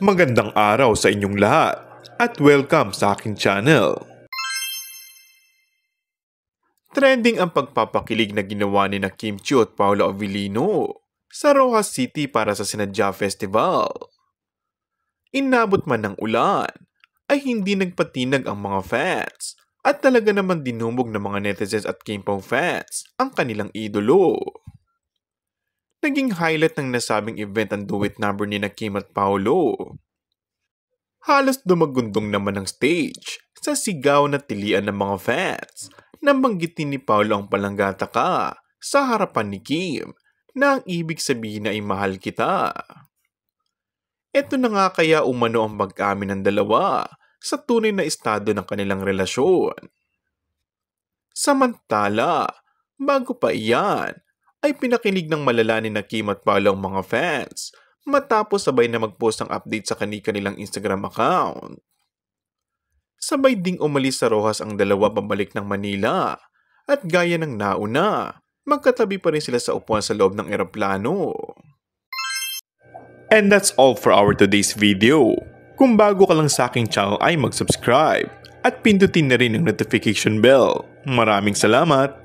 Magandang araw sa inyong lahat at welcome sa aking channel. Trending ang pagpapakilig na ginawa ni Kim Chiu at Paolo Avellino sa Roxas City para sa Sinadya Festival. Inabot man ng ulan, ay hindi nagpatinag ang mga fans at talaga naman dinumog ng mga netizens at K-pop fans ang kanilang idolo. Naging highlight ng nasabing event ang duet number ni Kim at Paolo. Halos dumagundong naman ang stage sa sigaw na tilian ng mga fans nang banggitin ni Paolo ang palanggata ka sa harapan ni Kim na ang ibig sabihin ay mahal kita. Ito na nga kaya umano ang pag-amin ng dalawa sa tunay na estado ng kanilang relasyon. Samantala, bago pa iyan, ay pinakinig ng malala ni Kim at Paolo ang mga fans matapos sabay na mag-post ng update sa kanilang Instagram account. Sabay ding umalis sa Roxas ang dalawa pabalik ng Manila at gaya ng nauna, magkatabi pa rin sila sa upuan sa loob ng eroplano. And that's all for our today's video. Kung bago ka lang sa aking channel ay mag-subscribe at pindutin na rin ang notification bell. Maraming salamat!